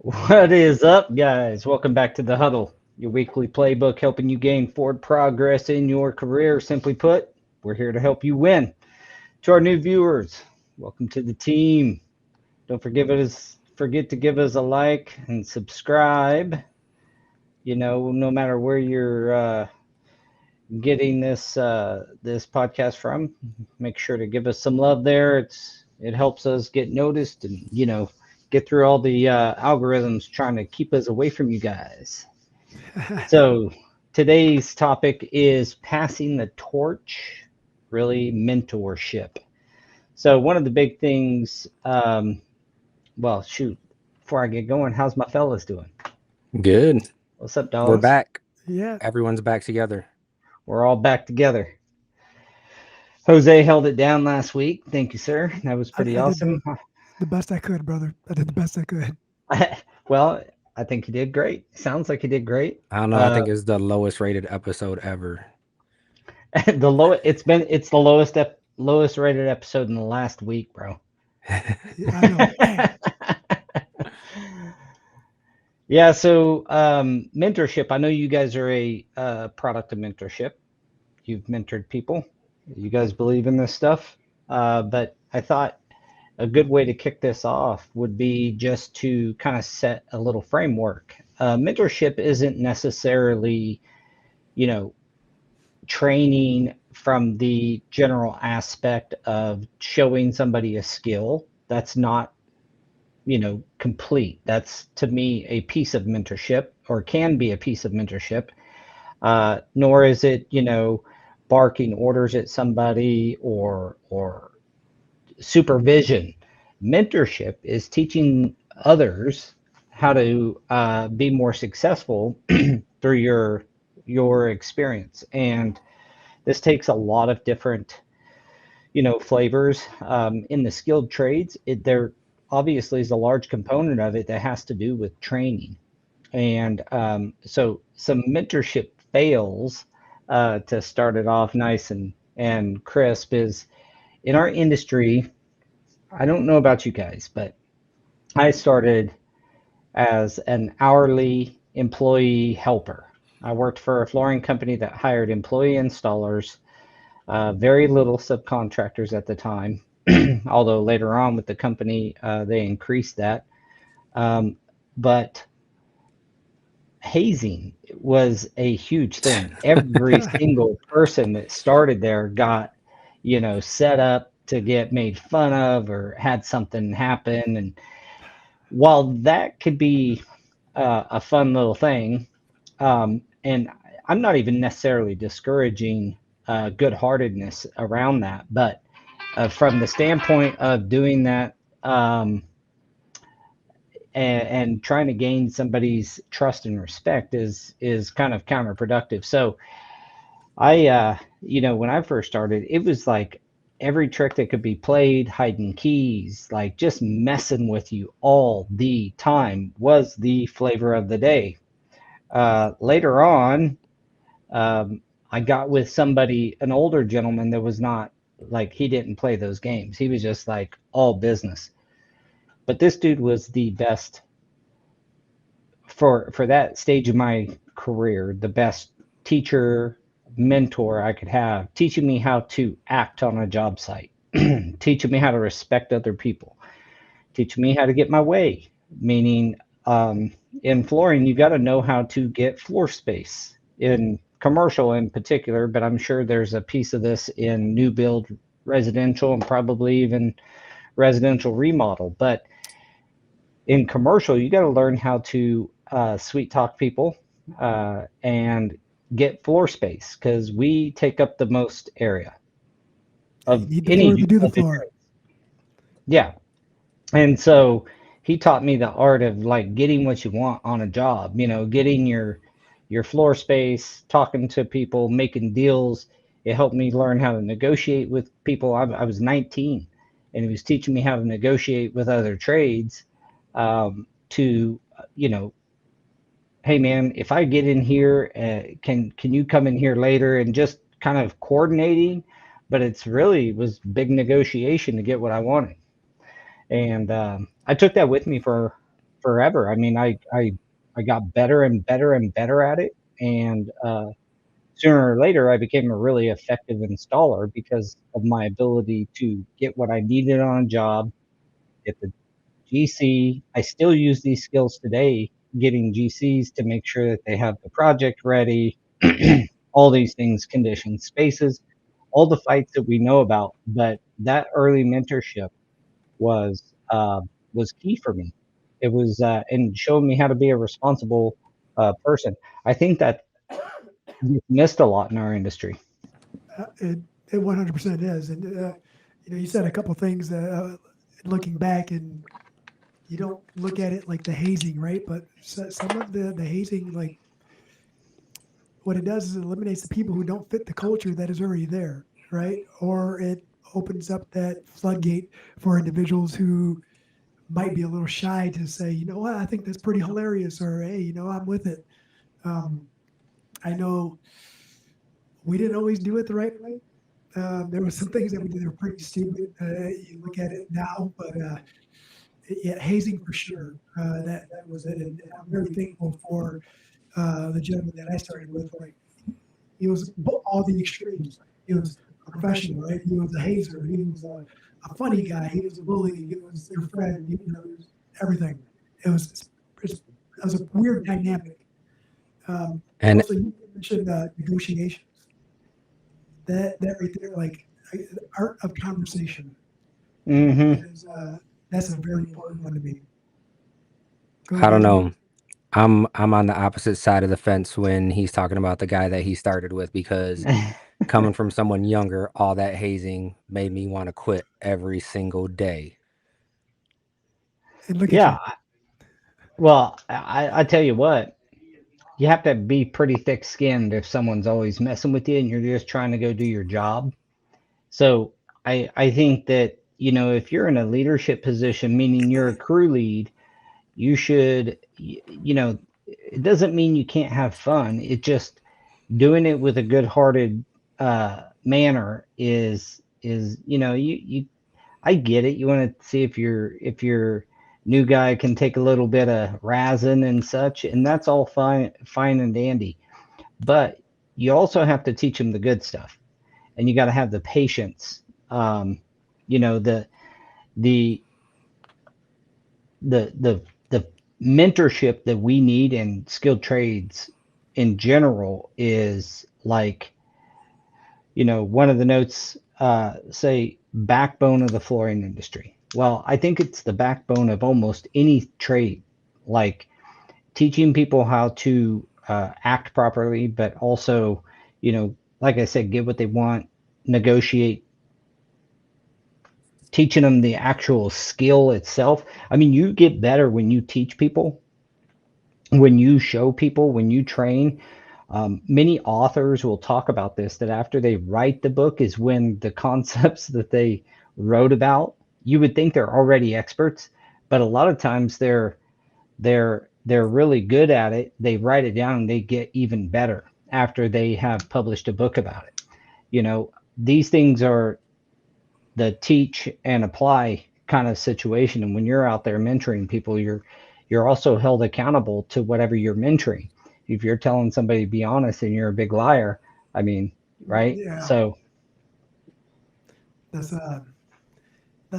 What is up, guys? Welcome back to the Huddle, your weekly playbook helping you gain forward progress in your career. Simply put, we're here to help you win. To our new viewers, welcome to the team. Don't forget to give us a like and subscribe. No matter where you're getting this podcast from, make sure to give us some love there. It helps us get noticed and get through all the algorithms trying to keep us away from you guys. So today's topic is passing the torch, really mentorship. So one of the big things, well, shoot, before I get going, how's my fellas doing? Good. What's up, We're dogs? back. Yeah, Everyone's back together. We're all back together. Jose held it down last week. Thank you, sir. That was pretty I did awesome. the best I could, brother. I did the best I could. Well, I think he did great. Sounds like he did great. I don't know. I Uh, think it's the lowest rated episode ever. it's the lowest rated episode in the last week, bro. Yeah, I know. Dang. Yeah, so mentorship. I know you guys are a product of mentorship. You've mentored people. You guys believe in this stuff. But I thought a good way to kick this off would be just to kind of set a little framework. Mentorship isn't necessarily, you know, training from the general aspect of showing somebody a skill. That's not, complete. That's to me a piece of mentorship or can be a piece of mentorship. Nor is it, barking orders at somebody or supervision. Mentorship is teaching others how to be more successful through your experience, and this takes a lot of different flavors in the skilled trades. There obviously is a large component of it that has to do with training, and so some mentorship fails to start it off nice and crisp is in our industry. I don't know about you guys, but I started as an hourly employee helper. I worked for a flooring company that hired employee installers, very little subcontractors at the time, although later on with the company, they increased that. Um, but hazing was a huge thing. Every single person that started there got, set up to get made fun of or had something happen. And while that could be a fun little thing, and I'm not even necessarily discouraging good-heartedness around that, but from the standpoint of doing that and trying to gain somebody's trust and respect is kind of counterproductive. So when I first started, it was like every trick that could be played, hiding keys, like just messing with you all the time was the flavor of the day. Later on, I got with somebody, an older gentleman that was not like he didn't play those games. He was just like all business. But this dude was the best for that stage of my career, the best teacher, mentor I could have, teaching me how to act on a job site, teaching me how to respect other people, teaching me how to get my way, meaning in flooring, you got to know how to get floor space in commercial in particular, but I'm sure there's a piece of this in new build residential and probably even residential remodel. But in commercial, you got to learn how to sweet talk people and get floor space because we take up the most area Yeah, you of need the any floor to do the of the floor. trades. Yeah. And so he taught me the art of like getting what you want on a job, getting your floor space, talking to people, making deals. It helped me learn how to negotiate with people. I was 19 and he was teaching me how to negotiate with other trades to, you know, hey man, if I get in here, can you come in here later and just kind of coordinating, but it's really was big negotiation to get what I wanted. And I took that with me for forever. I mean, I got better and better and better at it, and sooner or later, I became a really effective installer because of my ability to get what I needed on a job, get the GC. I still use these skills today, getting GCs to make sure that they have the project ready, all these things, conditions, spaces, all the fights that we know about. But that early mentorship was was key for me. It was and showed me how to be a responsible person. I think that gets missed a lot in our industry. It 100% is. And, you said a couple things that looking back, and you don't look at it like the hazing, right? But some of the hazing, like what it does is it eliminates the people who don't fit the culture that is already there, right? Or it opens up that floodgate for individuals who might be a little shy to say, you know what, I think that's pretty hilarious, or hey, I'm with it. I know we didn't always do it the right way. There were some things that we did that were pretty stupid. You look at it now, but yeah, hazing for sure. That was it, and I'm very thankful for the gentleman that I started with. Like, he was all the extremes. He was a professional, right? He was a hazer. He was a funny guy. He was a bully. He was their friend. It was everything. It was a weird dynamic. And Also, you mentioned negotiations. That right there, like the art of conversation. Is, that's a very important one to me. I don't know. I'm on the opposite side of the fence when he's talking about the guy that he started with, because coming from someone younger, all that hazing made me want to quit every single day. And look Yeah. at Well, I tell you what, you have to be pretty thick skinned if someone's always messing with you and you're just trying to go do your job. So I think that, if you're in a leadership position, meaning you're a crew lead, you should, it doesn't mean you can't have fun. It just doing it with a good-hearted manner is you I get it. You want to see if your new guy can take a little bit of razzing and such, and that's all fine and dandy. But you also have to teach them the good stuff, and you got to have the patience. You know the the mentorship that we need in skilled trades in general is like, one of the notes say backbone of the flooring industry. Well, I think it's the backbone of almost any trade, like teaching people how to act properly, but also, like I said, get what they want, negotiate, teaching them the actual skill itself. I mean, you get better when you teach people, when you show people, when you train. Many authors will talk about this, that after they write the book is when the concepts that they wrote about, you would think they're already experts, but a lot of times they're really good at it. They write it down and they get even better after they have published a book about it. These things are the teach and apply kind of situation. And when you're out there mentoring people, you're also held accountable to whatever you're mentoring. If you're telling somebody to be honest and you're a big liar, I mean, right? Yeah. So that's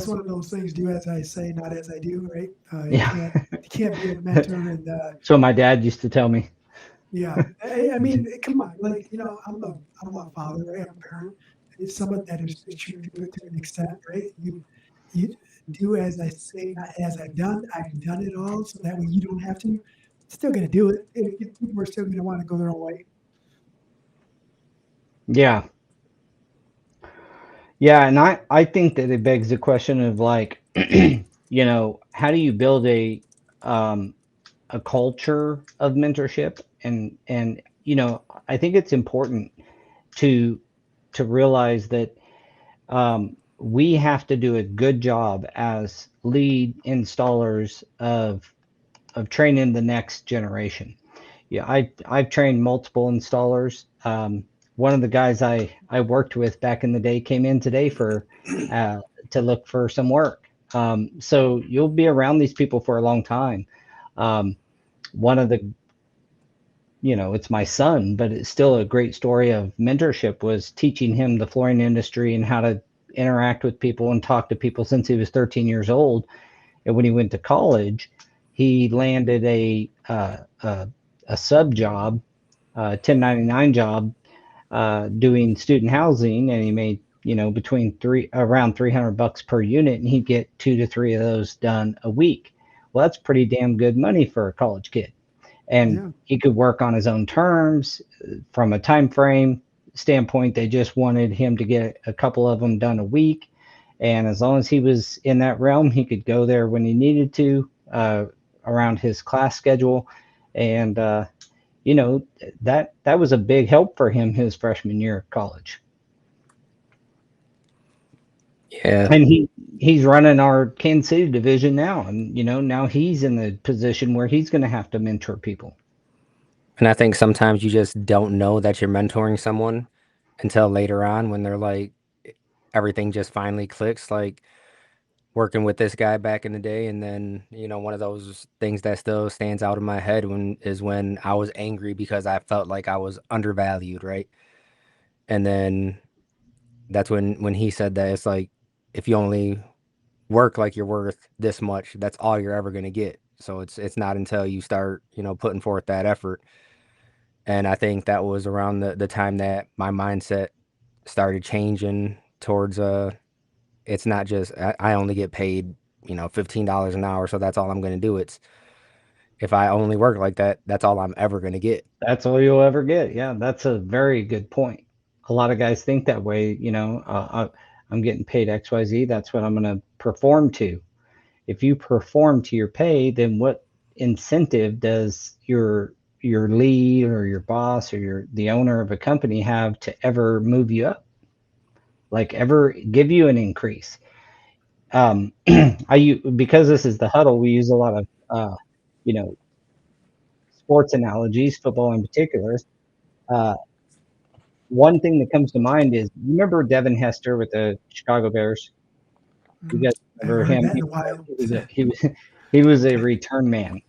one of those things. Do as I say, not as I do. Right? yeah. You can't be a mentor and So my dad used to tell me. yeah. I mean, come on. Like, I'm a father, right? I'm a parent. It's someone that is true to an extent, right? You do as I say, not as I've done. I've done it all, so that way you don't have to. Still gonna do it. People are still gonna want to go their own way. Yeah. Yeah, and I think that it begs the question of like, how do you build um a culture of mentorship? And I think it's important to realize that we have to do a good job as lead installers of training the next generation. Yeah, I've trained multiple installers. One of the guys I worked with back in the day came in today to look for some work. So you'll be around these people for a long time. One of the, it's my son, but it's still a great story of mentorship, was teaching him the flooring industry and how to interact with people and talk to people since he was 13 years old. And when he went to college, he landed a sub job, 1099 job, doing student housing, and he made around $300 per unit, and he'd get 2 to 3 of those done a week. Well, that's pretty damn good money for a college kid, and he could work on his own terms. From a time frame standpoint, they just wanted him to get a couple of them done a week, and as long as he was in that realm, he could go there when he needed to, around his class schedule. And that was a big help for him his freshman year of college. Yeah. And he's running our Kansas City division now, and now he's in the position where he's going to have to mentor people. And I think sometimes you just don't know that you're mentoring someone until later on, when they're like, everything just finally clicks. Like working with this guy back in the day, and then one of those things that still stands out in my head is when I was angry because I felt like I was undervalued, right? And then that's when he said that it's like, if you only work like you're worth this much, that's all you're ever going to get. So it's not until you start putting forth that effort. And I think that was around the time that my mindset started changing towards it's not just I only get paid $15 an hour, so that's all I'm going to do. It's, if I only work like that, that's all I'm ever going to get. That's all you'll ever get. Yeah, that's a very good point. A lot of guys think that way. I'm getting paid XYZ. That's what I'm going to perform to. If you perform to your pay, then what incentive does your lead or your boss or the owner of a company have to ever move you up? Like, ever give you an increase? Because this is the Huddle, we use a lot of sports analogies, football in particular. One thing that comes to mind is, you remember Devin Hester with the Chicago Bears? You guys remember him? That in a while. He was a return man.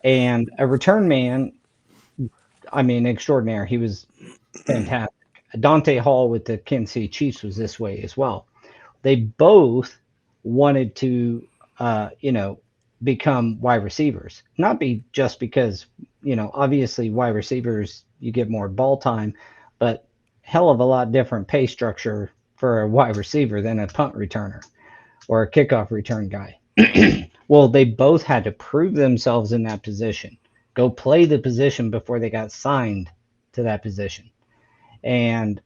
And a return man, I mean, extraordinaire. He was fantastic. Dante Hall with the Kansas City Chiefs was this way as well. They both wanted to, become wide receivers. Not just because, obviously wide receivers, you get more ball time, but hell of a lot different pay structure for a wide receiver than a punt returner or a kickoff return guy. Well, they both had to prove themselves in that position, go play the position before they got signed to that position. And,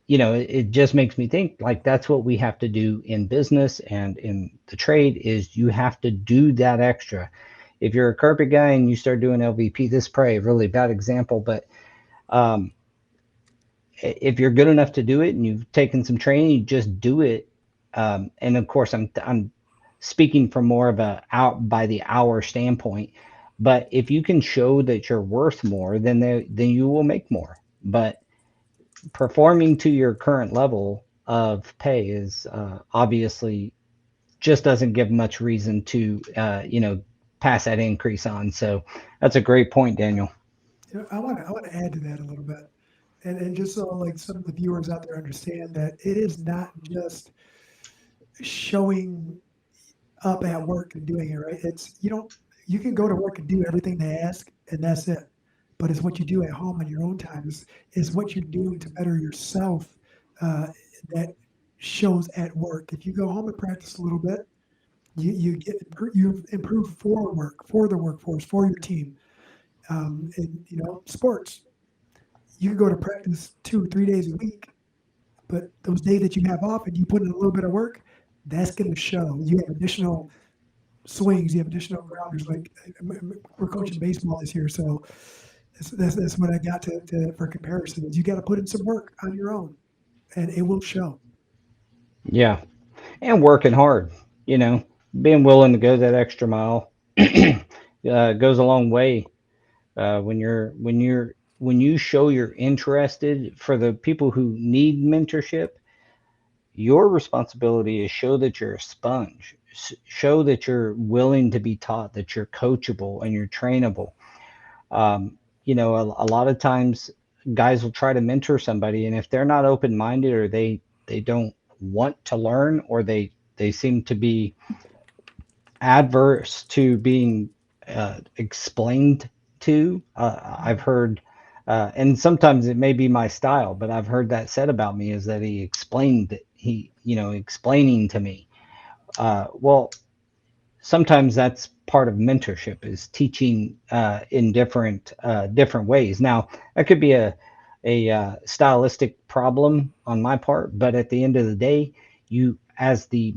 it just makes me think, like, that's what we have to do in business and in the trade, is you have to do that extra. If you're a carpet guy and you start doing LVP, this is probably a really bad example, but if you're good enough to do it and you've taken some training, you just do it. And of course, I'm speaking from more of a out by the hour standpoint, but if you can show that you're worth more, then you will make more. But performing to your current level of pay is obviously just doesn't give much reason to pass that increase on. So that's a great point, Daniel. I want to add to that a little bit, and just so like some of the viewers out there understand that it is not just showing up at work and doing it right. It's you can go to work and do everything they ask, and that's it. But it's what you do at home on your own time, is what you're doing to better yourself, that shows at work. If you go home and practice a little bit, you improve for work, for the workforce, for your team. And sports, you can go to practice 2-3 days a week, but those days that you have off and you put in a little bit of work, that's going to show. You have additional swings, you have additional grounders. Like, we're coaching baseball this year, so that's what I got to for comparison. Is you got to put in some work on your own, and it will show. Yeah, and working hard, being willing to go that extra mile goes a long way. When you show you're interested. For the people who need mentorship, your responsibility is show that you're a sponge. show that you're willing to be taught, that you're coachable and you're trainable. A lot of times guys will try to mentor somebody, and if they're not open-minded, or they don't want to learn, or they seem to be adverse to being explained to, I've heard, and sometimes it may be my style, but I've heard that said about me, is that explaining to me. Well, sometimes that's part of mentorship, is teaching in different ways. Now, that could be a stylistic problem on my part, but at the end of the day, you, as the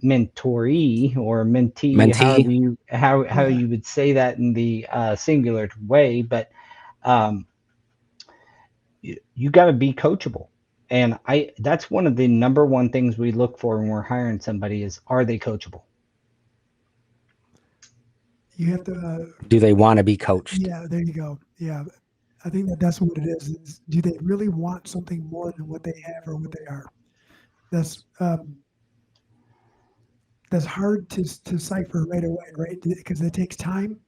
mentoree or mentee, Mentee. how you would say that in the singular way, but um, you got to be coachable. And that's one of the number one things we look for when we're hiring somebody, is, are they coachable? You have to, Do they want to be coached? yeah, there you go. Yeah. I think that's what it is, do they really want something more than what they have or what they are? That's, that's hard to decipher right away, right? Because it takes time.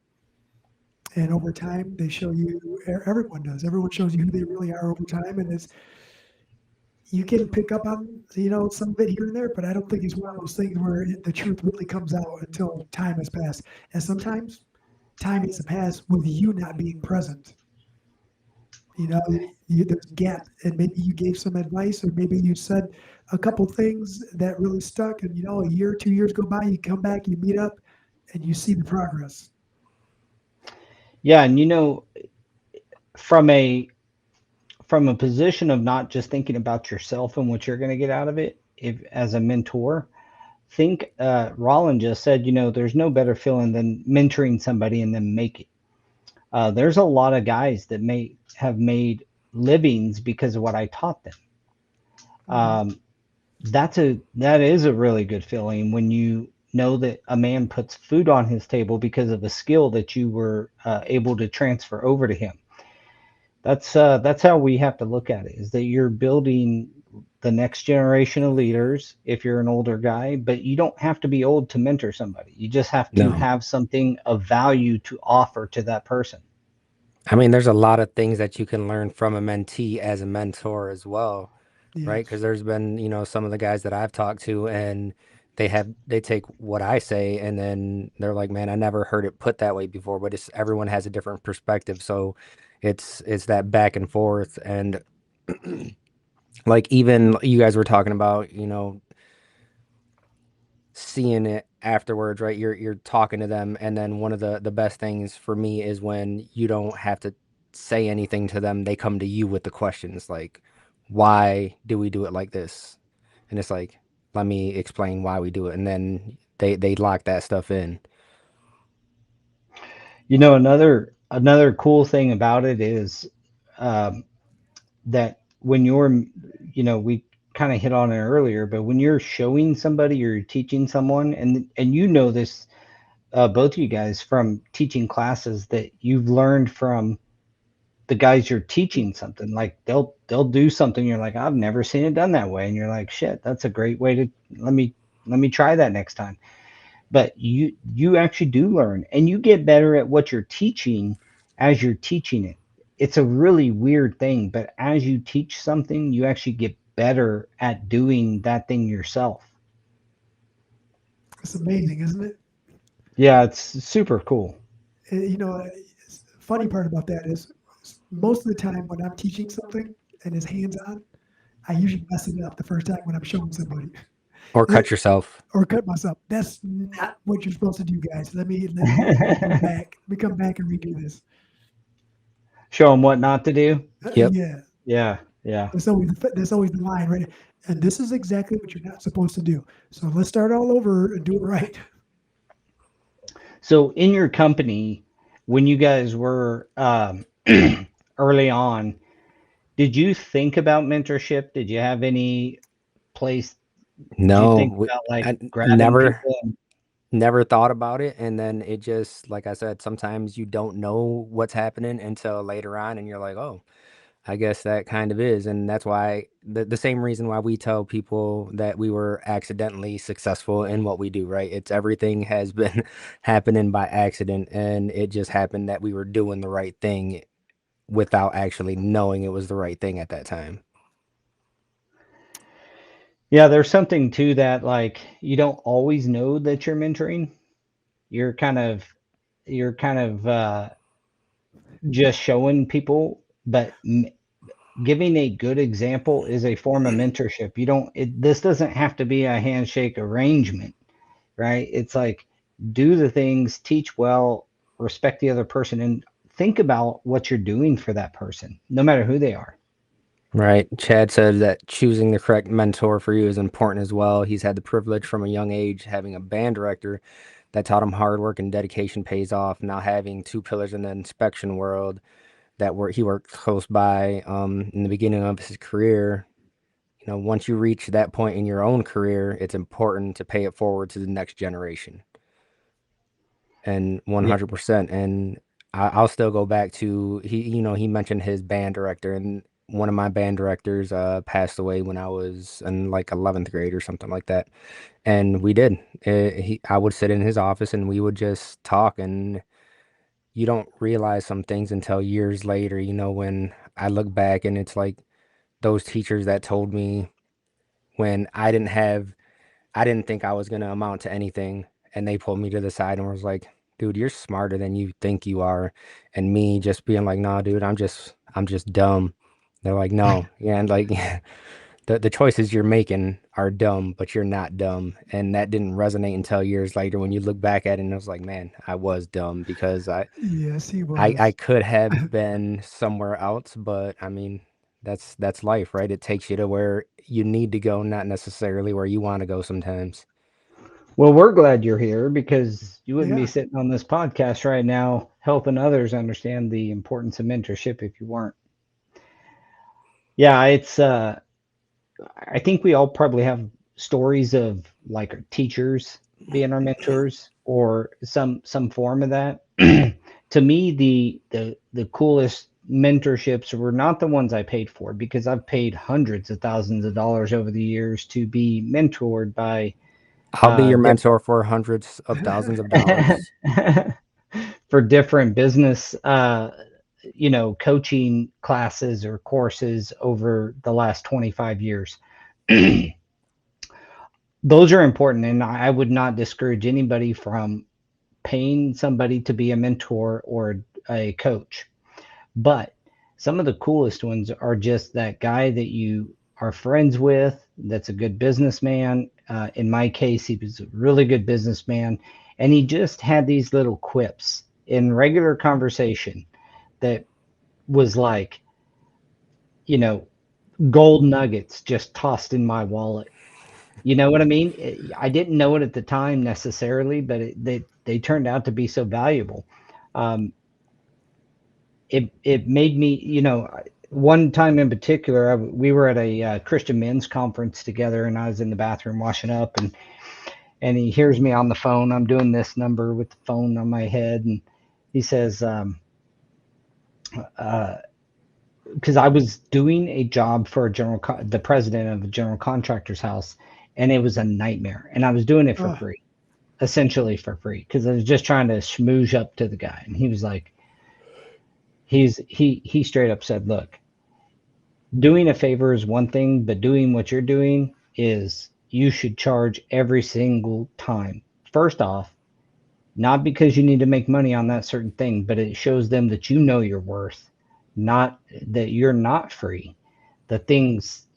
And over time, they show you, everyone does. Everyone shows you who they really are over time. And you can pick up on, some of it here and there, but I don't think it's one of those things where the truth really comes out until time has passed. And sometimes time has passed with you not being present. There's a gap, and maybe you gave some advice, or maybe you said a couple things that really stuck, and a year, 2 years go by, you come back, you meet up, and you see the progress. Yeah, and from a position of not just thinking about yourself and what you're going to get out of it, if as a mentor, think Roland just said, there's no better feeling than mentoring somebody and then make it. There's a lot of guys that may have made livings because of what I taught them. That is a really good feeling, when you know that a man puts food on his table because of a skill that you were able to transfer over to him. That's how we have to look at it, is that you're building the next generation of leaders if you're an older guy, but you don't have to be old to mentor somebody. You just have to have something of value to offer to that person. I mean, there's a lot of things that you can learn from a mentee as a mentor as well, right? Because there's been, some of the guys that I've talked to, and they take what I say, and then they're like, man, I never heard it put that way before, but everyone has a different perspective. So it's that back and forth. And like, even you guys were talking about, seeing it afterwards, right? You're talking to them, and then one of the best things for me is when you don't have to say anything to them. They come to you with the questions, like, why do we do it like this? And it's like, let me explain why we do it, and then they lock that stuff in. Another cool thing about it is that when we kind of hit on it earlier, but when you're showing somebody or you're teaching someone, and this, both of you guys, from teaching classes, that you've learned from the guys you're teaching something, like they'll do something, you're like, I've never seen it done that way, and you're like, shit, that's a great way to, let me try that next time. But you actually do learn, and you get better at what you're teaching as you're teaching it. It's a really weird thing, but as you teach something, you actually get better at doing that thing yourself. It's amazing, isn't it? Yeah, it's super cool. Funny part about that is, most of the time when I'm teaching something and it's hands-on, I usually mess it up the first time when I'm showing somebody. Or cut yourself. Or cut myself. That's not what you're supposed to do, guys. Let me come back. Let me come back and redo this. Show them what not to do. Yep. Yeah. Yeah. That's always the line, right? And this is exactly what you're not supposed to do. So let's start all over and do it right. So in your company, when you guys were early on, did you think about mentorship? Did you have any place? Did you think about I grabbing people? never thought about it. And then it just, like I said, sometimes you don't know what's happening until later on, and you're like, oh, I guess that kind of is. And that's why the same reason why we tell people that we were accidentally successful in what we do, right? It's everything has been happening by accident, and it just happened that we were doing the right thing without actually knowing it was the right thing at that time. Yeah, there's something to that. Like, you don't always know that you're mentoring. You're kind of just showing people, but giving a good example is a form of mentorship. This doesn't have to be a handshake arrangement, right? It's like, do the things, teach well, respect the other person, and think about what you're doing for that person, no matter who they are. Right. Chad said that choosing the correct mentor for you is important as well. He's had the privilege from a young age having a band director that taught him hard work and dedication pays off. Now having two pillars in the inspection world that he worked close by in the beginning of his career. You know, once you reach that point in your own career, it's important to pay it forward to the next generation. And Yeah. 100%. And I'll still go back to he mentioned his band director, and one of my band directors passed away when I was in like 11th grade or something like that. And we did. I would sit in his office and we would just talk, and you don't realize some things until years later, when I look back and it's like those teachers that told me when I didn't think I was going to amount to anything. And they pulled me to the side and was like, dude, you're smarter than you think you are. And me just being like, nah, dude, I'm just dumb. They're like, no. Yeah. And like, the choices you're making are dumb, but you're not dumb. And that didn't resonate until years later when you look back at it and I was like, man, I was dumb because Yes, he I was. could have been somewhere else, but I mean, that's life, right? It takes you to where you need to go, not necessarily where you want to go sometimes. Well, we're glad you're here because you wouldn't be Yeah. sitting on this podcast right now helping others understand the importance of mentorship if you weren't. Yeah, it's I think we all probably have stories of like our teachers being our mentors or some form of that. To me, the coolest mentorships were not the ones I paid for, because I've paid hundreds of thousands of dollars over the years to be mentored by I'll be your different mentor for hundreds of thousands of dollars. for different business coaching classes or courses over the last 25 years. Those are important, and I would not discourage anybody from paying somebody to be a mentor or a coach. But some of the coolest ones are just that guy that you are friends with, that's a good businessman. In my case, he was a really good businessman, and he just had these little quips in regular conversation that was like, you know, gold nuggets just tossed in my wallet. You know what I mean? I didn't know it at the time necessarily, but they turned out to be so valuable. Um, it made me, one time in particular, we were at a Christian men's conference together, and I was in the bathroom washing up, and he hears me on the phone. I'm doing this number with the phone on my head, and he says, because I was doing a job for the president of a general contractor's house, and it was a nightmare, and I was doing it for Oh, free, essentially for free, because I was just trying to schmooze up to the guy, and he was like, he straight up said, look, doing a favor is one thing, but doing what you're doing is, you should charge every single time. First off, not because you need to make money on that certain thing, but it shows them that you know your worth, not that you're not free. The things,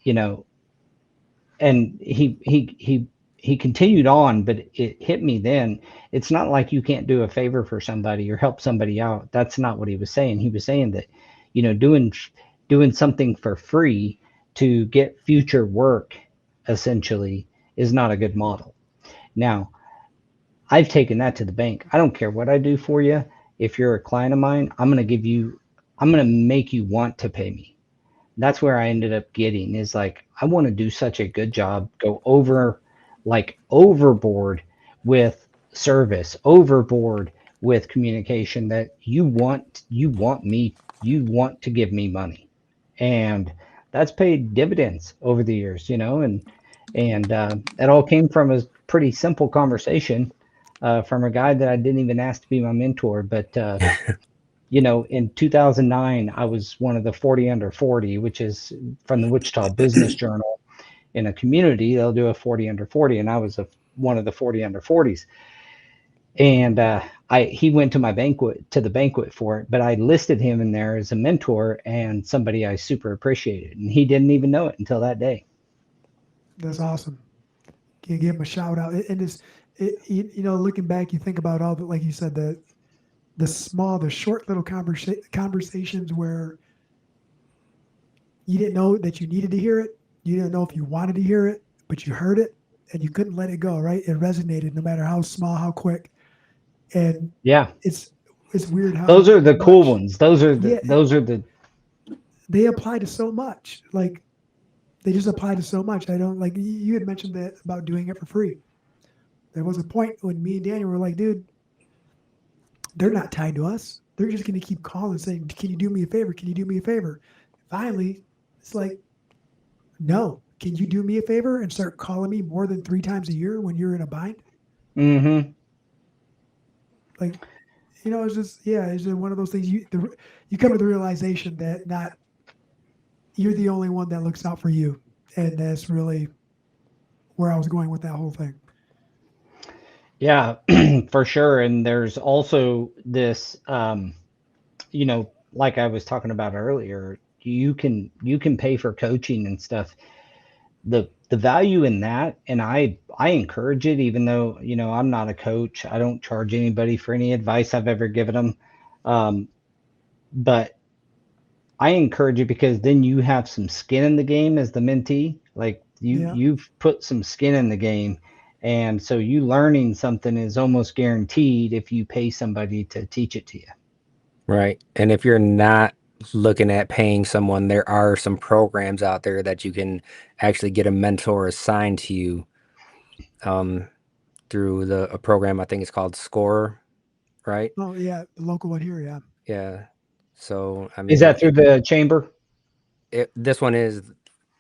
and he continued on, but it hit me then. It's not like you can't do a favor for somebody or help somebody out. That's not what he was saying. He was saying that, doing something for free to get future work essentially is not a good model. Now, I've taken that to the bank. I don't care what I do for you. If you're a client of mine, I'm going to make you want to pay me. That's where I ended up getting, is like, I want to do such a good job, go overboard with service, overboard with communication, that you want to give me money. and that's paid dividends over the years, and it all came from a pretty simple conversation from a guy that I didn't even ask to be my mentor, but in 2009, I was one of the 40 under 40, which is from the Wichita Business Journal. In a community, they'll do a 40 under 40, and I was one of the 40 under 40s. And he went to the banquet for it, but I listed him in there as a mentor and somebody I super appreciated, and he didn't even know it until that day. That's awesome. Can you give him a shout out? And looking back, you think about all the, like you said, the short little conversations where you didn't know that you needed to hear it. You didn't know if you wanted to hear it, but you heard it and you couldn't let it go, right? It resonated no matter how small, how quick. And Yeah, it's weird how those are the cool much, ones. Those are yeah, the they apply to so much. Like they just apply to so much. I don't like you had mentioned that about doing it for free. There was a point when me and Daniel were like, dude, they're not tied to us. They're just going to keep calling saying, can you do me a favor? Can you do me a favor? Finally, it's like, no, can you do me a favor and start calling me more than 3 times a year when you're in a bind? Mm-hmm. Like, it's just, yeah, it's just one of those things. You come to the realization that not you're the only one that looks out for you. And that's really where I was going with that whole thing. Yeah, for sure. And there's also this, like I was talking about earlier, you can pay for coaching and stuff. The value in that, and I encourage it, even though I'm not a coach. I don't charge anybody for any advice I've ever given them, but I encourage it because then you have some skin in the game as the mentee. Like Yeah. you've put some skin in the game, and so you learning something is almost guaranteed if you pay somebody to teach it to you. Right. And if you're not looking at paying someone, there are some programs out there that you can actually get a mentor assigned to you through a program. I think it's called Score, right? Oh, yeah. The local one here. Yeah. Yeah. So, I Is mean, that through the chamber? this one is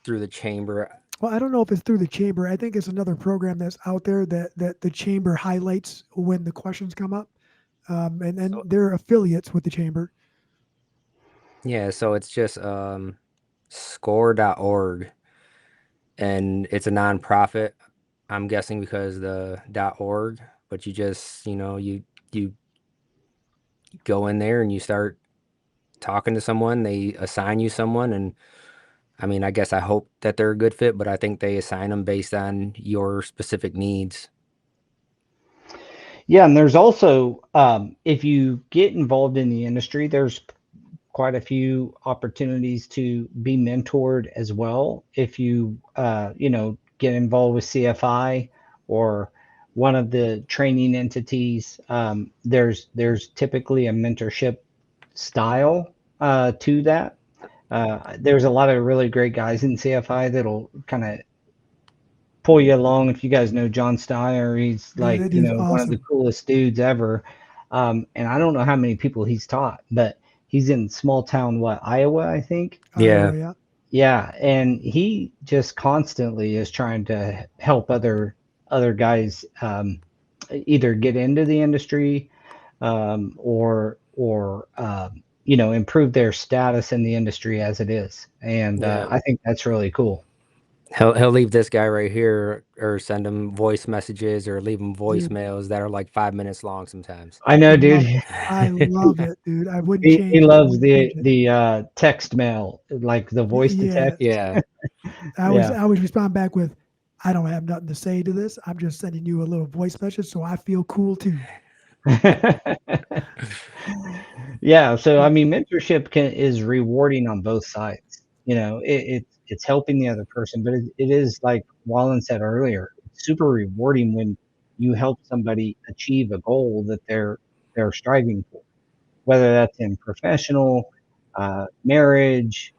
through the chamber. Well, I don't know if it's through the chamber. I think it's another program that's out there that the chamber highlights when the questions come up. And then So, they're affiliates with the chamber. yeah. So it's just score.org, and it's a nonprofit. I'm guessing because the .org, but you just, you go in there and you start talking to someone, they assign you someone, and I mean, I guess I hope that they're a good fit, but I think they assign them based on your specific needs. Yeah, and there's also if you get involved in the industry, there's quite a few opportunities to be mentored as well. If you get involved with CFI or one of the training entities, there's typically a mentorship style to that. There's a lot of really great guys in CFI that'll kind of pull you along. If you guys know John Steyer, he's Dude, like, that dude's one of the awesome. coolest dudes ever. And I don't know how many people he's taught, but he's in small town, Iowa, I think. Yeah. Iowa, yeah. Yeah, and he just constantly is trying to help other guys either get into the industry or improve their status in the industry as it is. And Yeah. I think that's really cool. He'll leave this guy right here or send him voice messages or leave him Dude, voicemails that are like 5 minutes long sometimes. I know, dude. I love it, dude. I wouldn't He change it. loves Wouldn't change it. the text mail, like the voice to Yeah. text. Yeah. Yeah. I always respond back with, I don't have nothing to say to this. I'm just sending you a little voice message so I feel cool too. Yeah, so I mean, mentorship is rewarding on both sides. It's helping the other person, but it is like Wallen said earlier, it's super rewarding when you help somebody achieve a goal that they're striving for, whether that's in professional, marriage,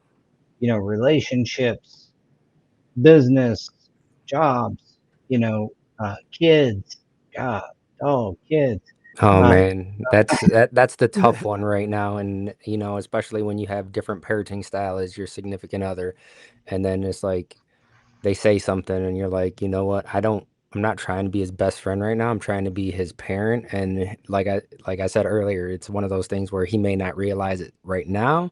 relationships, business, jobs, kids. God, oh, kids. Oh Uh, man, that's the tough one right now, and especially when you have different parenting style as your significant other, and then it's like they say something, and you're like, you know what? I'm not trying to be his best friend right now. I'm trying to be his parent, and like I said earlier, it's one of those things where he may not realize it right now,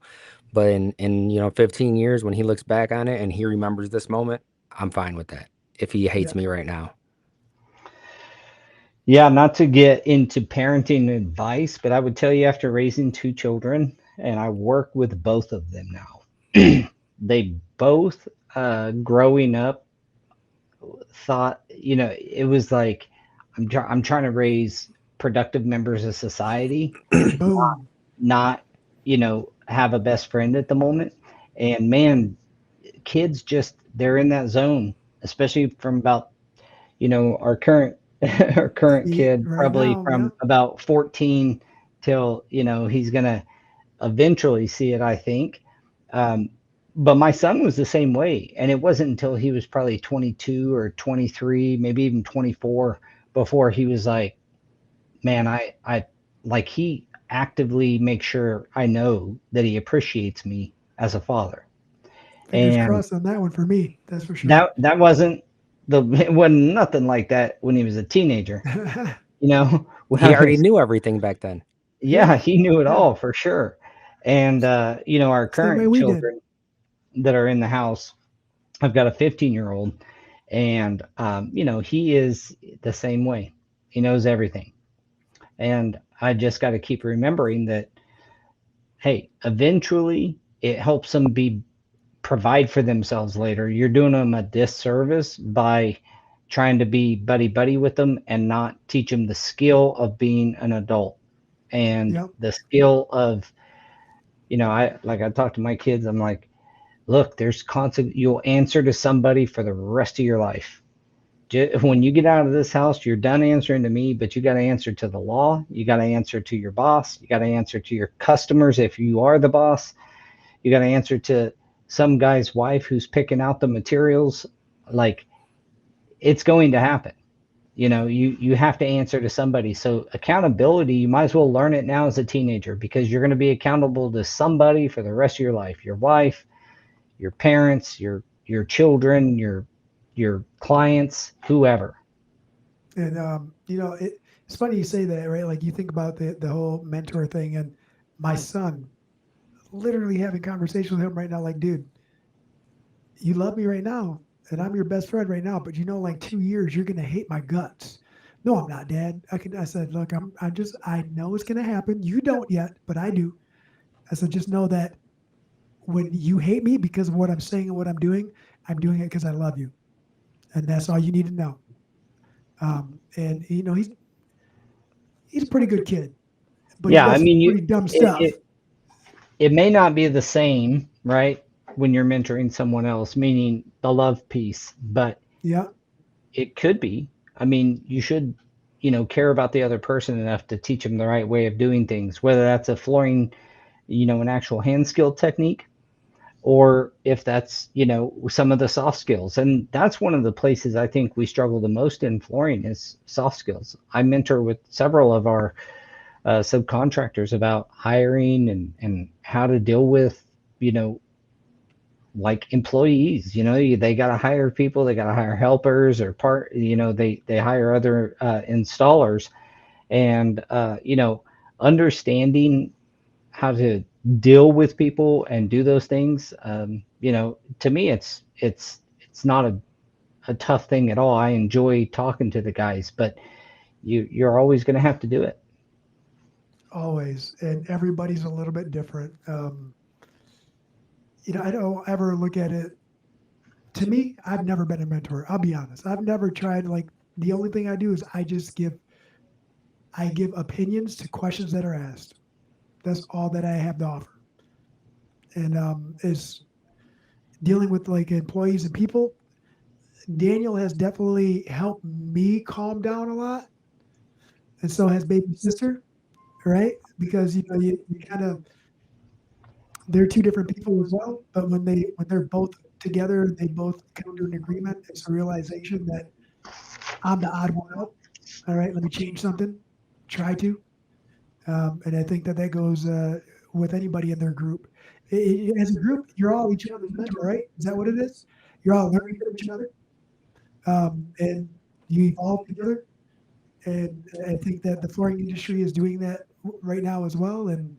but in 15 years when he looks back on it and he remembers this moment, I'm fine with that. If he hates Yeah. me right now. yeah, not to get into parenting advice, but I would tell you after raising two children, and I work with both of them now, they both, growing up, thought, it was like, I'm trying to raise productive members of society, Boom. not, have a best friend at the moment. And man, kids just, they're in that zone, especially from about, our current our current kid, Right probably now, yeah. from about 14 till, he's gonna eventually see it, I think. Um, but my son was the same way, and it wasn't until he was probably 22 or 23, maybe even 24, before he was like, man, I like, he actively makes sure I know that he appreciates me as a father. Fingers And crossed on that one for me. That's for sure. that wasn't it wasn't nothing like that when he was a teenager. When He I already was, knew everything back then. yeah, Yeah. he knew it Yeah. all for sure. And our Same way current we did. children that are in the house, I've got a 15-year-old, and he is the same way. He knows everything. And I just got to keep remembering that, hey, eventually it helps them be provide for themselves later. You're doing them a disservice by trying to be buddy buddy with them and not teach them the skill of being an adult and Yep. the skill of, I talk to my kids, I'm like, look, there's constant, you'll answer to somebody for the rest of your life. When you get out of this house, you're done answering to me, but you got to answer to the law. You got to answer to your boss. You got to answer to your customers if you are the boss. You got to answer to some guy's wife who's picking out the materials. Like, it's going to happen. You have to answer to somebody. So accountability, you might as well learn it now as a teenager, because you're going to be accountable to somebody for the rest of your life. Your wife, your parents, your children, your clients, whoever. And it's funny you say that, right? Like you think about the whole mentor thing, and my son, literally having conversation with him right now, like, dude, you love me right now, and I'm your best friend right now, but like 2 years, you're gonna hate my guts. No, I'm not, Dad. I said, look, I know it's gonna happen. You don't yet, but I do. I said, just know that when you hate me because of what I'm saying and what I'm doing it because I love you, and that's all you need to know. And he's a pretty good kid, but he Yeah, I does some mean, pretty dumb it, stuff. it it may not be the same, right, when you're mentoring someone else, meaning the love piece, but Yeah, it could be. I mean, you should, care about the other person enough to teach them the right way of doing things, whether that's a flooring, an actual hand skill technique, or if that's, some of the soft skills. And that's one of the places I think we struggle the most in flooring is soft skills. I mentor with several of our subcontractors about hiring and how to deal with, you know, like employees. They got to hire people, they got to hire helpers or they hire other installers, and understanding how to deal with people and do those things. To me, it's not a tough thing at all. I enjoy talking to the guys, but you're always going to have to do it. always. And everybody's a little bit different. I don't ever look at it. To me, I've never been a mentor. I'll be honest. I've never tried. Like the only thing I do is I give opinions to questions that are asked. That's all that I have to offer. And is dealing with like employees and people. Daniel has definitely helped me calm down a lot, and so has baby sister, right? Because you kind of they're two different people as well, but when they're both together, they both come to an agreement. It's a realization that I'm the odd one out. All right, let me change something. try to. And I think that goes with anybody in their group. As a group, you're all each other's mentor, right? Is that what it is? You're all learning from each other, and you evolve together. And I think that the flooring industry is doing that right now as well. And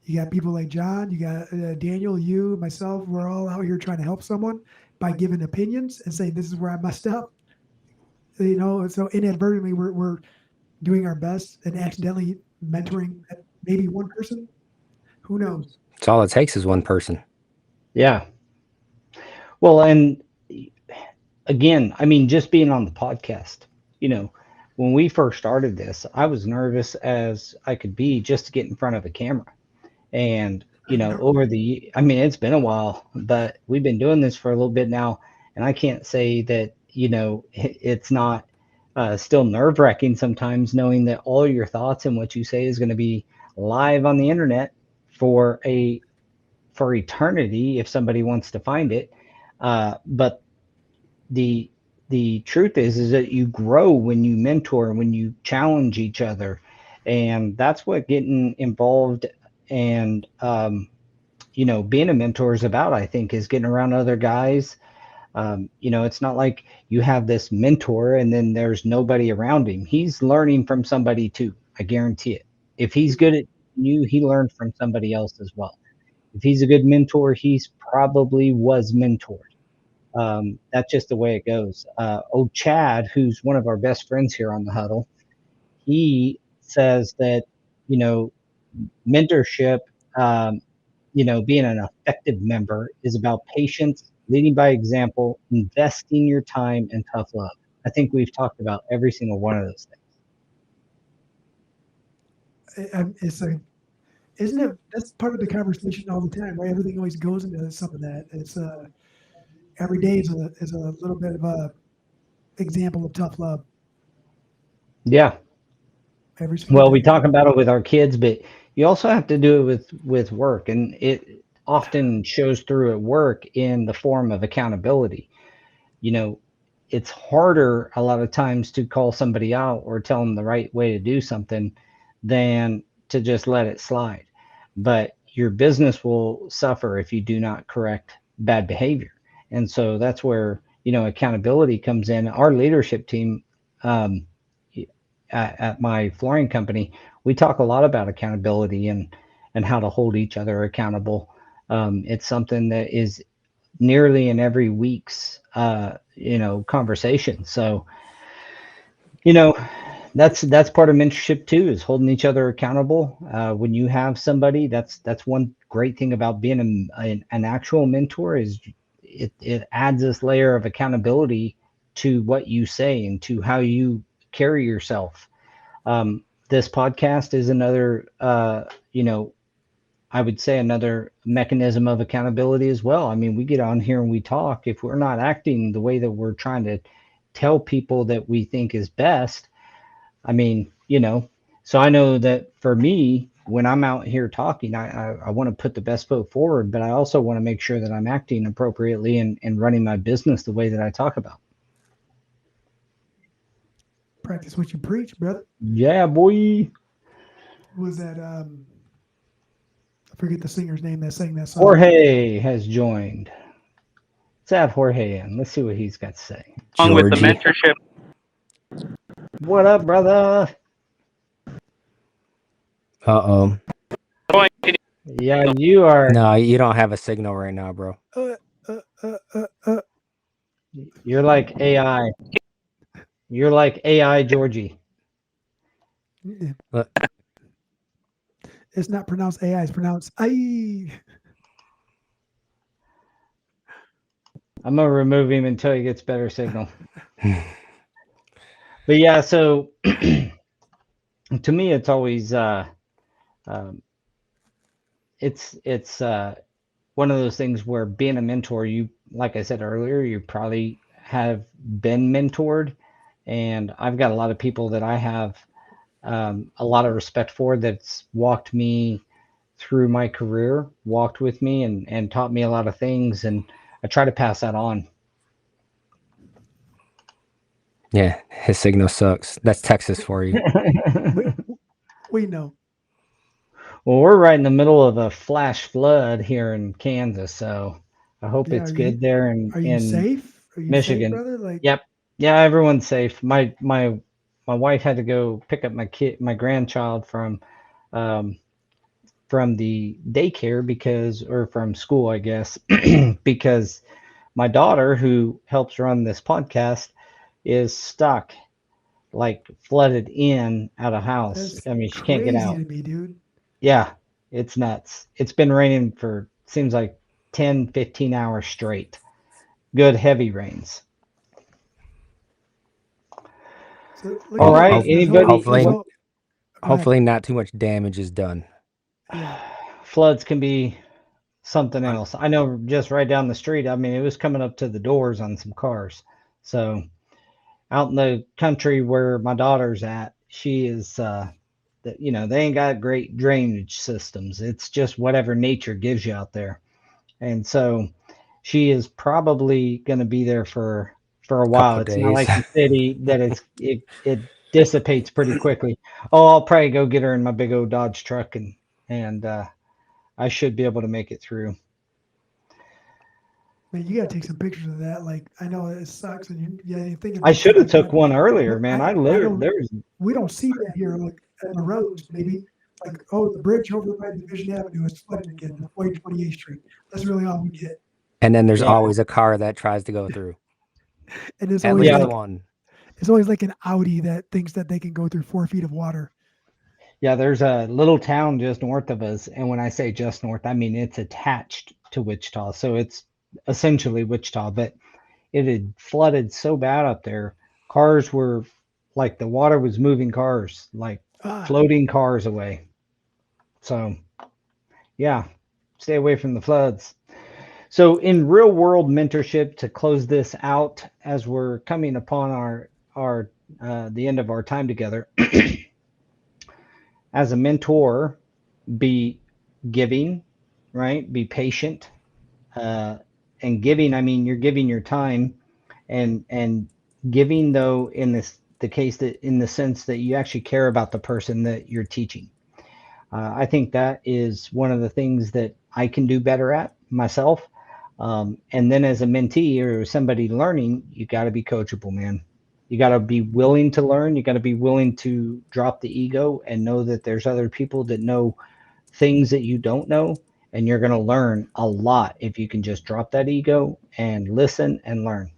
you got people like John, you got Daniel, you, myself. We're all out here trying to help someone by giving opinions and saying, this is where I messed up. You know, so inadvertently, we're doing our best and accidentally mentoring maybe one person. Who knows? It's all it takes is one person. Yeah. Well, and again, I mean, just being on the podcast, you know, when we first started this, I was nervous as I could be just to get in front of a camera. And, you know, I mean, it's been a while, but we've been doing this for a little bit now. And I can't say that, you know, it's not still nerve wracking sometimes knowing that all your thoughts and what you say is going to be live on the internet for eternity if somebody wants to find it. But the truth is that you grow when you mentor, when you challenge each other, and that's what getting involved and you know, being a mentor is about. I think is getting around other guys. You know, it's not like you have this mentor and then there's nobody around him. He's learning from somebody too. I guarantee it. If he's good at you, he learned from somebody else as well. If he's a good mentor, he's probably was mentored. That's just the way it goes. Old Chad, who's one of our best friends here on the Huddle, he says that, you know, mentorship, you know, being an effective member is about patience, leading by example, investing your time, and tough love. I think we've talked about every single one of those things. Isn't it? That's part of the conversation all the time, right? Everything always goes into some of that. It's every day is a little bit of a example of tough love. Yeah. Every single Well, day. we talk about it with our kids, but you also have to do it with work, and it often shows through at work in the form of accountability. You know, it's harder a lot of times to call somebody out or tell them the right way to do something than to just let it slide. But your business will suffer if you do not correct bad behavior. And so that's where, you know, accountability comes in. Our leadership team, um, at my flooring company, we talk a lot about accountability and how to hold each other accountable. It's something that is nearly in every week's you know, conversation. So, you know, that's part of mentorship too, is holding each other accountable. When you have somebody, that's one great thing about being an actual mentor is it adds this layer of accountability to what you say and to how you carry yourself. This podcast is another you know, I would say another mechanism of accountability as well. I mean, we get on here and we talk. If we're not acting the way that we're trying to tell people that we think is best, I mean, you know, so I know that for me, when I'm out here talking, I want to put the best foot forward, but I also want to make sure that I'm acting appropriately and running my business the way that I talk about. Practice what you preach, brother. Yeah, boy. Was that I forget the singer's name that sang that song. Jorge has joined. Let's have Jorge in. Let's see what he's got to say. Along with the mentorship. What up, brother? Uh-oh. Yeah, you are. No, you don't have a signal right now, bro. You're like AI. You're like AI Georgie. Look. It's not pronounced AI, it's pronounced I. I'm gonna remove him until he gets better signal. But yeah, so to me, it's always it's one of those things where being a mentor, you, like I said earlier, you probably have been mentored, and I've got a lot of people that I have a lot of respect for that's walked me through my career, walked with me and taught me a lot of things, and I try to pass that on. Yeah, his signal sucks. That's Texas for you. We know. Well, we're right in the middle of a flash flood here in Kansas, so I hope Yeah, it's good there are you in safe? Are you safe, Michigan. brother? Like, Yep. Yeah, everyone's safe. My wife had to go pick up my grandchild um, from the daycare or from school, I guess, because my daughter, who helps run this podcast, is stuck, like flooded in at a house. that's I mean, she can't get crazy out. to me, dude. Yeah, it's nuts. It's been raining for seems like 10, 15 hours straight. Good heavy rains. So look All at right, anybody? this Hopefully, whole. Go ahead. hopefully not too much damage is done. Yeah, Floods can be something else. I know just right down the street, I mean, it was coming up to the doors on some cars. So out in the country where my daughter's at, she is, they ain't got great drainage systems. It's just whatever nature gives you out there. And so she is probably going to be there for a Couple while. of It's not days. like the city that it dissipates pretty quickly. Oh, I'll probably go get her in my big old Dodge truck and I should be able to make it through. man, you gotta take some pictures of that. Like, I know it sucks, and you think it I makes it should have like took one, one earlier, but man. I don't. There's We don't see that here, like on the roads. Maybe like, oh, the bridge over by Division Avenue is flooded again, avoid 28th Street. That's really all we get. And then there's yeah, always a car that tries to go through. And it's At always least yeah, like one. an Audi that thinks that they can go through 4 feet of water. yeah. There's a little town just north of us, and when I say just north, I mean it's attached to Wichita, so it's essentially Wichita. But it had flooded so bad up there. Cars were like the water was moving cars, like Ah, floating cars away. So, yeah, stay away from the floods. So, in real world mentorship, to close this out as we're coming upon our the end of our time together, as a mentor, be giving, right? Be patient, uh, and giving. I mean, you're giving your time, and giving though in the case that in the sense that you actually care about the person that you're teaching. I think that is one of the things that I can do better at myself. And then as a mentee or somebody learning, you got to be coachable, man. You got to be willing to learn. You got to be willing to drop the ego and know that there's other people that know things that you don't know. And you're going to learn a lot if you can just drop that ego and listen and learn.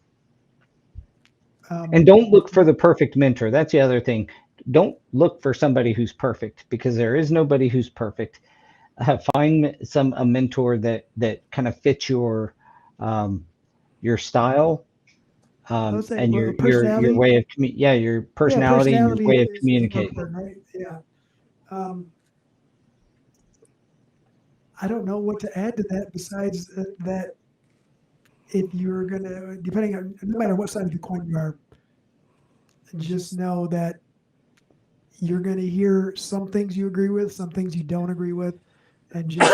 And um, don't look for the perfect mentor. That's the other thing. Don't look for somebody who's perfect because there is nobody who's perfect. Find a mentor that kind of fits your style, I would say, and well, your personality. way of your Yeah, personality and your personality way of is real communicating. important, right? Yeah. Um, I don't know what to add to that besides that if you're gonna, depending on no matter what side of the coin you are, just know that you're gonna hear some things you agree with, some things you don't agree with, and just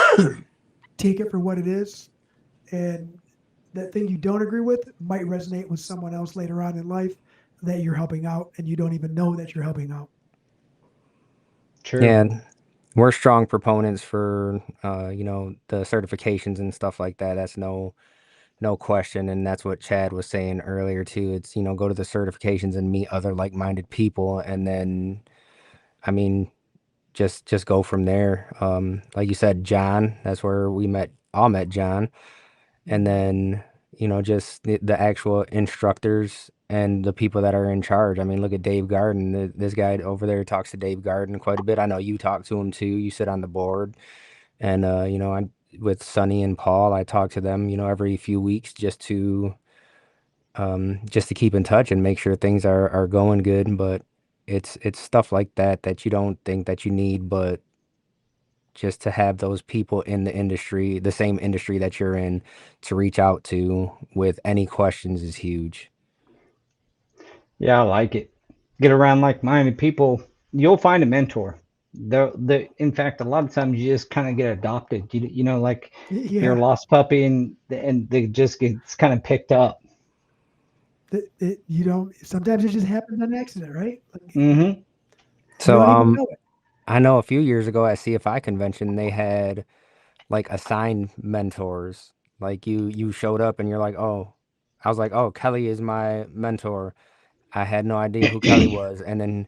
take it for what it is. And that thing you don't agree with might resonate with someone else later on in life that you're helping out, and you don't even know that you're helping out. True. And we're strong proponents for the certifications and stuff like that. That's no question, and that's what Chad was saying earlier too. It's go to the certifications and meet other like-minded people, and then I mean just go from there. Like you said, John, that's where we all met John. And Mhm. then just the actual instructors and the people that are in charge. I mean, look at Dave Garden. This guy over there talks to Dave Garden quite a bit. I know you talk to him too. You sit on the board. And I with Sonny and Paul, I talk to them every few weeks just to keep in touch and make sure things are going good. But it's stuff like that you don't think that you need, but just to have those people in the industry, the same industry that you're in, to reach out to with any questions is huge. Yeah, I like it. Get around like-minded people. You'll find a mentor. In fact, a lot of times you just kind of get adopted. Like your Yeah, lost puppy, and they just gets kind of picked up. you don't. Sometimes it just happens on accident, right? Like Hmm. you So don't even know it. I know a few years ago at CFI convention, they had like assigned mentors. Like you showed up and you're like, oh, I was like, oh, Kelly is my mentor. I had no idea who Kelly was. And then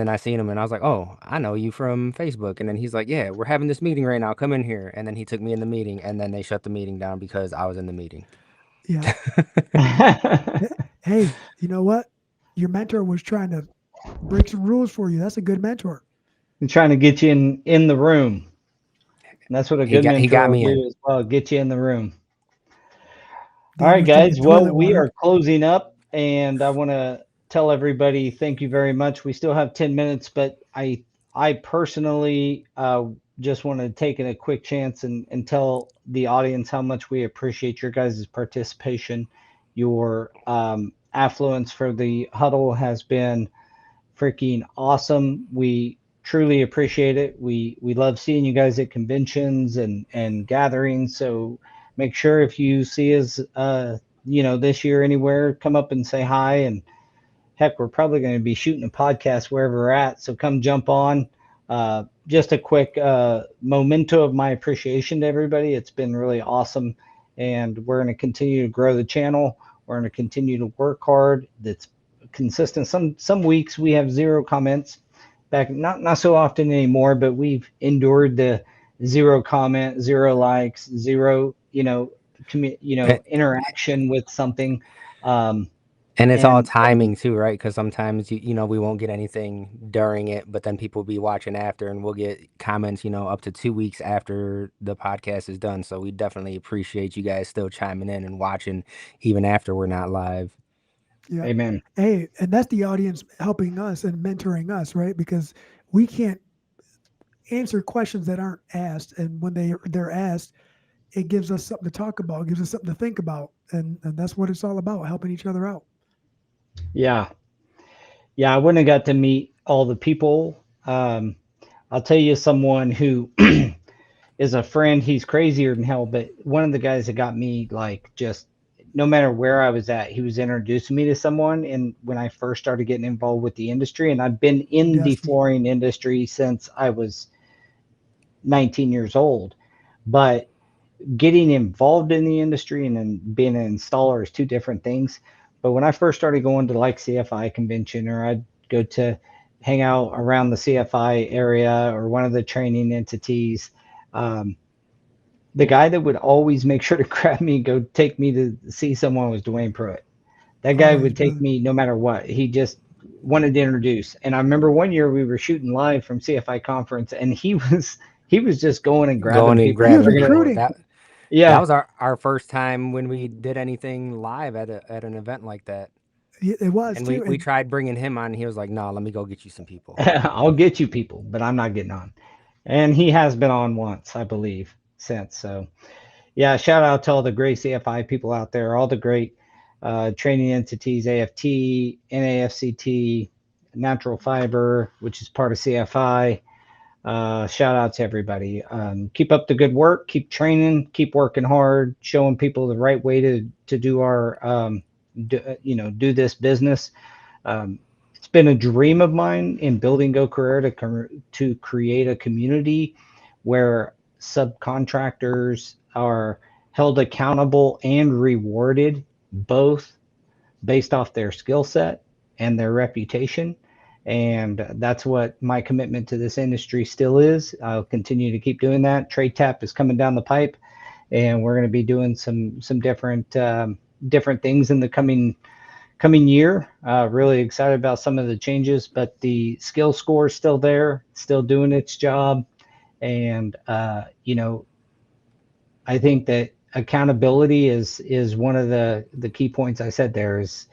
I seen him and I was like, oh, I know you from Facebook. And then he's like, yeah, we're having this meeting right now. Come in here. And then he took me in the meeting and then they shut the meeting down because I was in the meeting. Yeah. Hey, you know what? Your mentor was trying to break some rules for you. That's a good mentor. I'm trying to get you in the room. And that's what a good He got mentor will me in. do as well, get you in the room. All Dan right, was drinking guys. Well, toilet we water. are closing up, and I want to tell everybody thank you very much. We still have 10 minutes, but I personally just want to take a quick chance and tell the audience how much we appreciate your guys' participation. Your affluence for the huddle has been freaking awesome. We truly appreciate it. We love seeing you guys at conventions and gatherings. So make sure if you see us, this year anywhere, come up and say hi. And heck, we're probably going to be shooting a podcast wherever we're at. So come jump on. Just a quick memento of my appreciation to everybody. It's been really awesome, and we're going to continue to grow the channel. We're going to continue to work hard. That's consistent. Some weeks we have zero comments. Back not so often anymore, but we've endured the zero comment, zero likes, zero interaction with something. And it's all And timing too, right? Because sometimes we won't get anything during it, but then people will be watching after, and we'll get comments, up to 2 weeks after the podcast is done. So we definitely appreciate you guys still chiming in and watching, even after we're not live. Yeah. amen. Hey, and that's the audience helping us and mentoring us, right? Because we can't answer questions that aren't asked, and when they're asked, it gives us something to talk about, gives us something to think about, and that's what it's all about, helping each other out. Yeah. Yeah, I wouldn't have got to meet all the people. I'll tell you someone who is a friend. He's crazier than hell, but one of the guys that got me like just no matter where I was at, he was introducing me to someone. And when I first started getting involved with the industry, and I've been in the Dusty. flooring industry since I was 19 years old, but getting involved in the industry and then being an installer is two different things. But when I first started going to like CFI convention, or I'd go to hang out around the CFI area or one of the training entities, um, the guy that would always make sure to grab me, go take me to see someone was Dwayne Pruitt. That guy Oh, his would take brother. me no matter what. He just wanted to introduce. And I remember one year we were shooting live from CFI conference, and he was just going and grabbing Going and people. He was grabbing Bringing it. people. recruiting. That Yeah. was our first time when we did anything live at an event like that. It was And too. we And tried bringing him on. And he was like, "No, let me go get you some people." I'll get you people, but I'm not getting on. And he has been on once, I believe, since. So, yeah, shout out to all the great CFI people out there, all the great training entities, AFT, NAFCT, Natural Fiber, which is part of CFI. Shout out to everybody. Keep up the good work. Keep training. Keep working hard. Showing people the right way to do our, do this business. It's been a dream of mine in building Go Career to create a community where subcontractors are held accountable and rewarded, both based off their skill set and their reputation. And that's what my commitment to this industry still is. I'll continue to keep doing that. Trade Tap is coming down the pipe, and we're going to be doing some different things in the coming year. Really excited about some of the changes, but the skill score is still there, still doing its job. And I think that accountability is one of the key points I said there is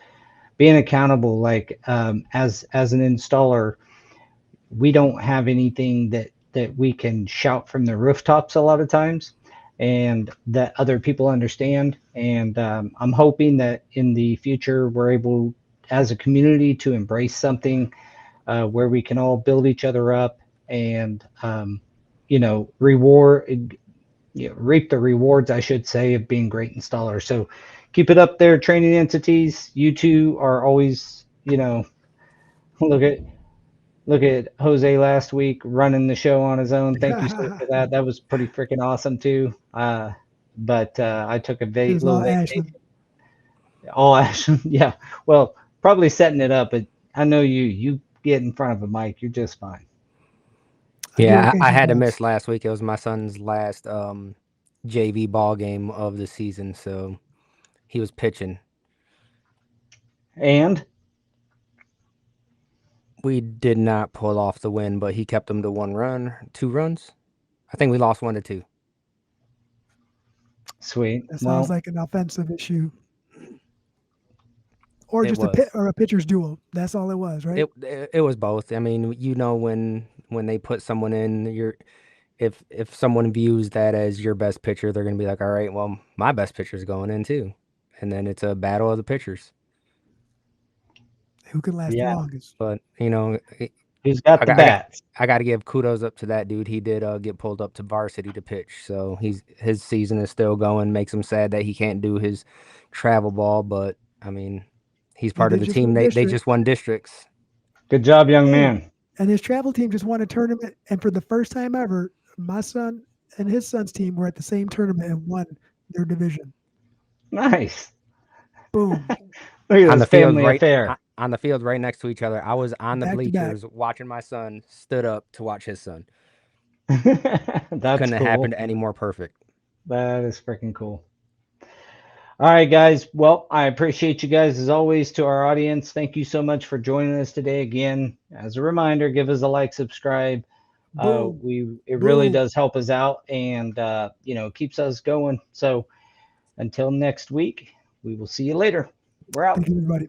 being accountable. Like as an installer, we don't have anything that we can shout from the rooftops a lot of times, and that other people understand. And I'm hoping that in the future we're able, as a community, to embrace something where we can all build each other up and reward, reap the rewards, I should say, of being great installers. So keep it up there, training entities. You two are always, look at look at Jose last week running the show on his own. Thank you, sir, for that. That was pretty freaking awesome too. But I took a It was little all vacation. Ashland. All action. Yeah. Well, probably setting it up, but I know you get in front of a mic, you're just fine. Yeah, I had to miss last week. It was my son's last JV ball game of the season, so he was pitching. And we did not pull off the win, but he kept them to 1 run, 2 runs. I think we lost 1-2. Sweet. That sounds like an offensive issue. Or just a pitcher's duel. That's all it was, right? It was both. I mean, when they put someone in, if someone views that as your best pitcher, they're going to be like, all right, well, my best pitcher's going in too. And then it's a battle of the pitchers. Who can last the longest? But, who's got the bats? I got to give kudos up to that dude. He did get pulled up to varsity to pitch. So his season is still going. Makes him sad that he can't do his travel ball. But, I mean, he's part of the team. They just won districts. Good job, young man. And his travel team just won a tournament. And for the first time ever, my son and his son's team were at the same tournament and won their division. Nice. Boom. Look at this family affair. On the field right next to each other. I was on the bleachers watching my son, stood up to watch his son. Couldn't have happened any more perfect. That is freaking cool. All right, guys. Well, I appreciate you guys as always. To our audience, thank you so much for joining us today. Again, as a reminder, give us a like, subscribe. It really does help us out, and keeps us going. So until next week, we will see you later. We're out. Thank you, everybody.